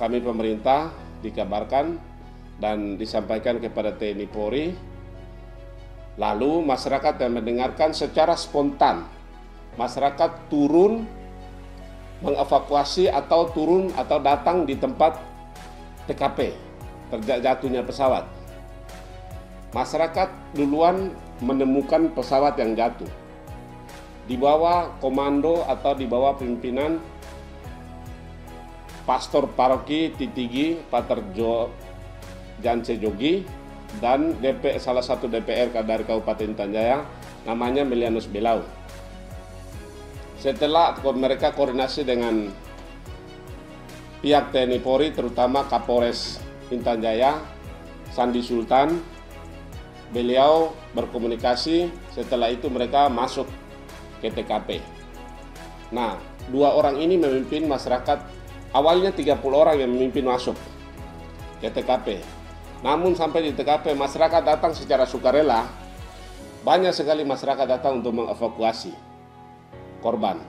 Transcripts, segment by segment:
kami pemerintah dikabarkan dan disampaikan kepada TNI Polri. Lalu masyarakat yang mendengarkan secara spontan, masyarakat turun mengevakuasi atau turun atau datang di tempat TKP terjatuhnya pesawat. Masyarakat duluan menemukan pesawat yang jatuh di bawah komando atau di bawah pimpinan Pastor Paroki Titigi Pater Jance Jogi dan salah satu DPR dari Kabupaten Tanjaya namanya Melianus Belau. Setelah mereka koordinasi dengan pihak TNI Polri, terutama Kapolres Intan Jaya, Sandi Sultan, beliau berkomunikasi. Setelah itu mereka masuk ke TKP. Nah, 2 orang ini memimpin masyarakat. Awalnya 30 orang yang memimpin masuk ke TKP. Namun sampai di TKP masyarakat datang secara sukarela. Banyak sekali masyarakat datang untuk mengevakuasi korban.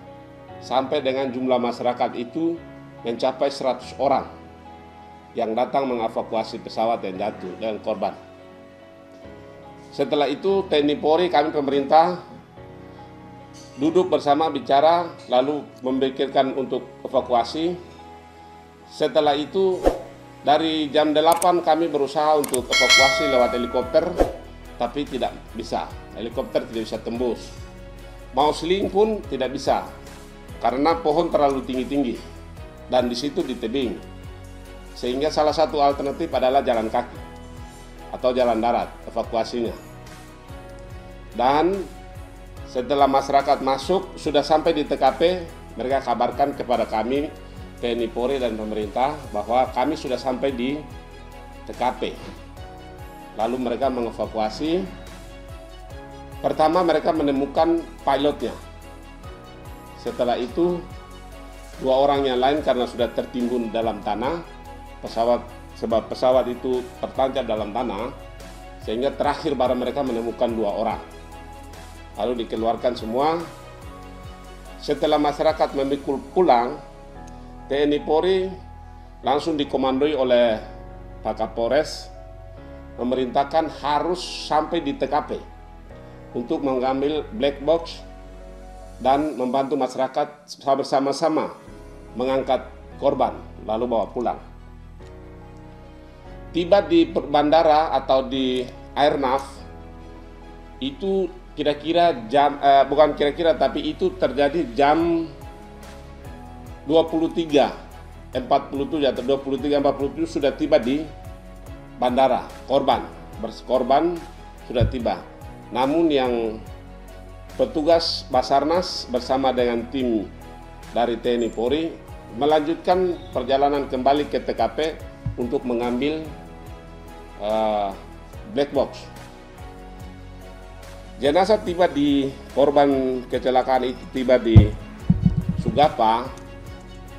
Sampai dengan jumlah masyarakat itu mencapai 100 orang yang datang mengevakuasi pesawat yang jatuh dan korban. Setelah itu TNI Polri, kami pemerintah duduk bersama bicara lalu memikirkan untuk evakuasi. Setelah itu dari jam 8 kami berusaha untuk evakuasi lewat helikopter, tapi tidak bisa. Helikopter tidak bisa tembus. Mau seling pun tidak bisa karena pohon terlalu tinggi-tinggi dan di situ di tebing. Sehingga salah satu alternatif adalah jalan kaki atau jalan darat evakuasinya. Dan setelah masyarakat masuk sudah sampai di TKP, mereka kabarkan kepada kami TNI Polri dan pemerintah bahwa kami sudah sampai di TKP. Lalu mereka mengevakuasi. Pertama mereka menemukan pilotnya. Setelah itu 2 orang yang lain karena sudah tertimbun dalam tanah sebab pesawat itu tertancap dalam tanah, sehingga terakhir baru mereka menemukan 2 orang. Lalu dikeluarkan semua. Setelah masyarakat memikul pulang, TNI Polri langsung dikomandoi oleh Pak Kapolres memerintahkan harus sampai di TKP untuk mengambil black box dan membantu masyarakat bersama-sama mengangkat korban lalu bawa pulang. Tiba di bandara atau di airnav itu kira-kira bukan kira-kira tapi itu terjadi jam 23.47 atau 23.47 sudah tiba di bandara. Korban sudah tiba. Namun yang petugas Basarnas bersama dengan tim dari TNI Polri melanjutkan perjalanan kembali ke TKP untuk mengambil black box. Jenazah tiba di korban kecelakaan itu tiba di Sugapa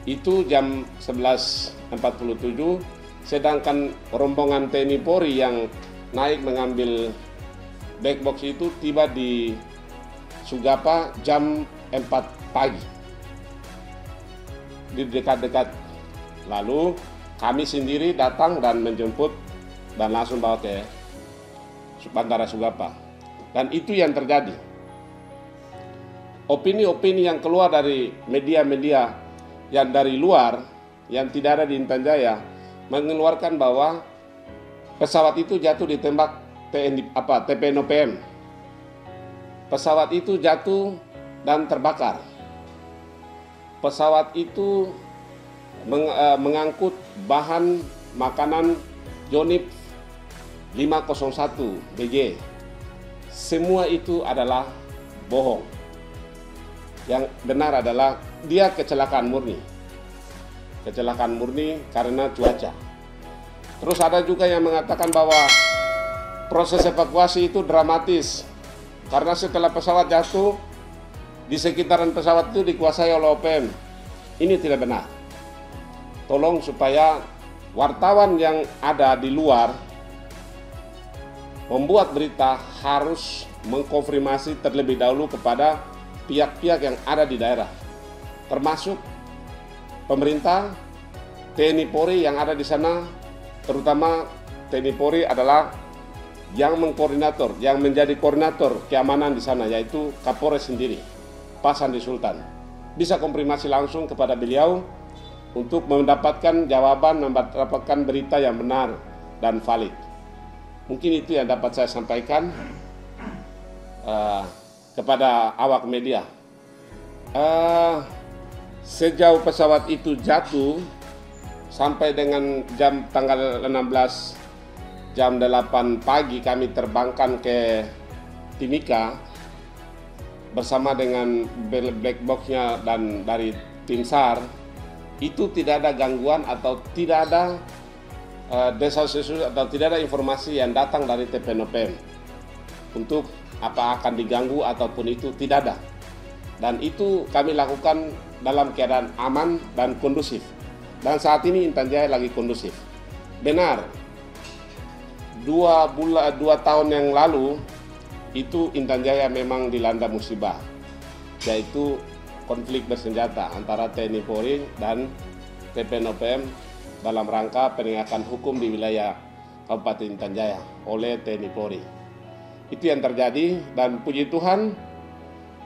itu jam 11.47, sedangkan rombongan TNI Polri yang naik mengambil black box itu tiba di Sugapa jam 4 pagi. Di dekat-dekat. Lalu kami sendiri datang dan menjemput dan langsung bawa ke Bandara Sugapa. Dan itu yang terjadi. Opini-opini yang keluar dari media-media yang dari luar, yang tidak ada di Intan Jaya, mengeluarkan bahwa pesawat itu jatuh ditembak TPNOPM. Pesawat itu jatuh dan terbakar. Pesawat itu mengangkut bahan makanan Jonip 501 BG. Semua itu adalah bohong. Yang benar adalah dia kecelakaan murni. Kecelakaan murni karena cuaca. Terus ada juga yang mengatakan bahwa proses evakuasi itu dramatis karena setelah pesawat jatuh di sekitaran pesawat itu dikuasai oleh OPM. Ini tidak benar. Tolong supaya wartawan yang ada di luar membuat berita harus mengkonfirmasi terlebih dahulu kepada pihak-pihak yang ada di daerah, termasuk pemerintah TNI Polri yang ada di sana, terutama TNI Polri adalah yang mengkoordinator, yang menjadi koordinator keamanan di sana, yaitu Kapolres sendiri, Pak Sandi Sultan. Bisa konfirmasi langsung kepada beliau untuk mendapatkan jawaban, mendapatkan berita yang benar dan valid. Mungkin itu yang dapat saya sampaikan kepada awak media. Sejauh pesawat itu jatuh sampai dengan jam tanggal 16 jam 8 pagi kami terbangkan ke Timika bersama dengan black box-nya dan dari tim SAR. Itu tidak ada gangguan atau tidak ada desas-desus atau tidak ada informasi yang datang dari TPNOPM untuk apa akan diganggu ataupun itu tidak ada. Dan itu kami lakukan dalam keadaan aman dan kondusif. Dan saat ini Intan Jaya lagi kondusif. Benar, 2 tahun yang lalu itu Intan Jaya memang dilanda musibah, yaitu konflik bersenjata antara TNI Polri dan TPNOPM dalam rangka penegakan hukum di wilayah Kabupaten Intan Jaya oleh TNI Polri. Itu yang terjadi, dan puji Tuhan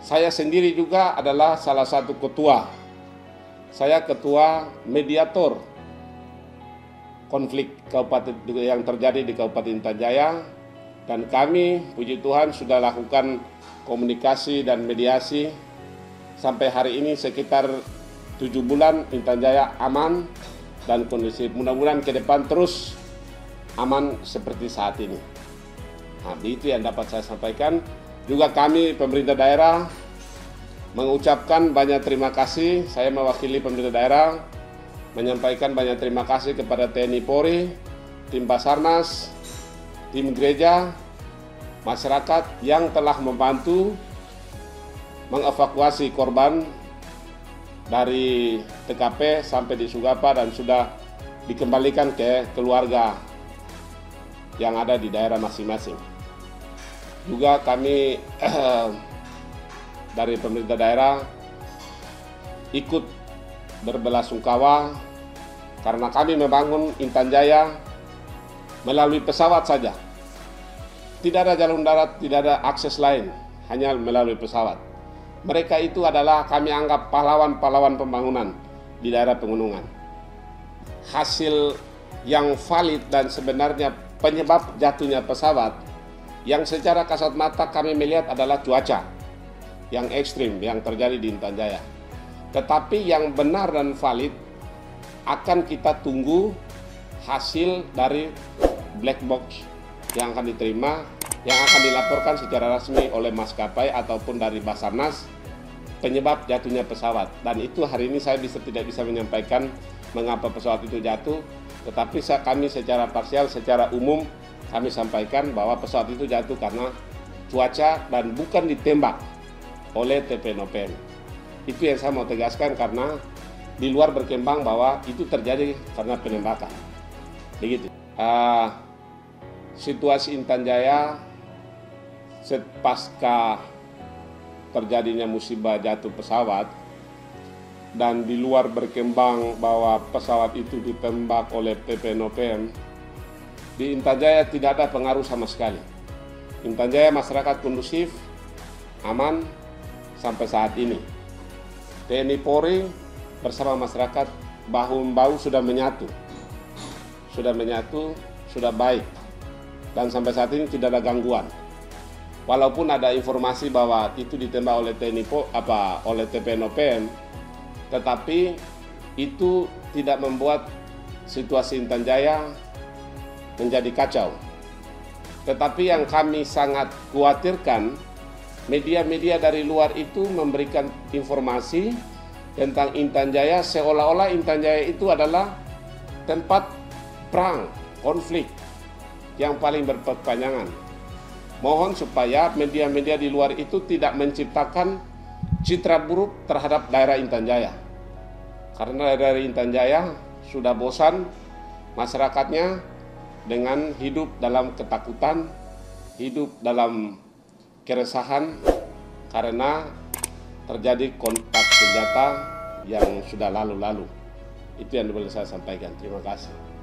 saya sendiri juga adalah salah satu ketua. Saya ketua mediator konflik kabupaten yang terjadi di Kabupaten Intan Jaya, dan kami puji Tuhan sudah lakukan komunikasi dan mediasi sampai hari ini sekitar 7 bulan. Intan Jaya aman dan kondisi, mudah-mudahan ke depan terus aman seperti saat ini. Nah, itu yang dapat saya sampaikan. Juga kami pemerintah daerah mengucapkan banyak terima kasih. Saya mewakili pemerintah daerah menyampaikan banyak terima kasih kepada TNI Polri, tim Basarnas, tim gereja, masyarakat yang telah membantu mengevakuasi korban dari TKP sampai di Sugapa dan sudah dikembalikan ke keluarga yang ada di daerah masing-masing. Juga kami dari pemerintah daerah ikut berbelasungkawa karena kami membangun Intan Jaya melalui pesawat saja. Tidak ada jalur darat, tidak ada akses lain, hanya melalui pesawat. Mereka itu adalah kami anggap pahlawan-pahlawan pembangunan di daerah pegunungan. Hasil yang valid dan sebenarnya penyebab jatuhnya pesawat yang secara kasat mata kami melihat adalah cuaca yang ekstrim yang terjadi di Intan Jaya. Tetapi yang benar dan valid akan kita tunggu hasil dari black box yang akan diterima, yang akan dilaporkan secara resmi oleh maskapai ataupun dari Basarnas penyebab jatuhnya pesawat. Dan itu hari ini saya tidak bisa menyampaikan mengapa pesawat itu jatuh, tetapi kami secara parsial, secara umum kami sampaikan bahwa pesawat itu jatuh karena cuaca dan bukan ditembak oleh TPNOPM. Itu yang saya mau tegaskan, karena di luar berkembang bahwa itu terjadi karena penembakan. Begitu. Situasi Intan Jaya pasca terjadinya musibah jatuh pesawat dan di luar berkembang bahwa pesawat itu ditembak oleh TPNOPM, di Intan Jaya tidak ada pengaruh sama sekali. Intan Jaya masyarakat kondusif, aman sampai saat ini. TNI Polri bersama masyarakat bahu-membahu sudah menyatu, sudah baik, dan sampai saat ini tidak ada gangguan. Walaupun ada informasi bahwa itu ditembak oleh oleh TPNOPM, tetapi itu tidak membuat situasi Intan Jaya menjadi kacau. Tetapi yang kami sangat khawatirkan, media-media dari luar itu memberikan informasi tentang Intan Jaya seolah-olah Intan Jaya itu adalah tempat perang, konflik yang paling berkepanjangan. Mohon supaya media-media di luar itu tidak menciptakan citra buruk terhadap daerah Intan Jaya. Karena daerah Intan Jaya sudah bosan masyarakatnya dengan hidup dalam ketakutan, hidup dalam keresahan karena terjadi kontak senjata yang sudah lalu-lalu. Itu yang boleh saya sampaikan. Terima kasih.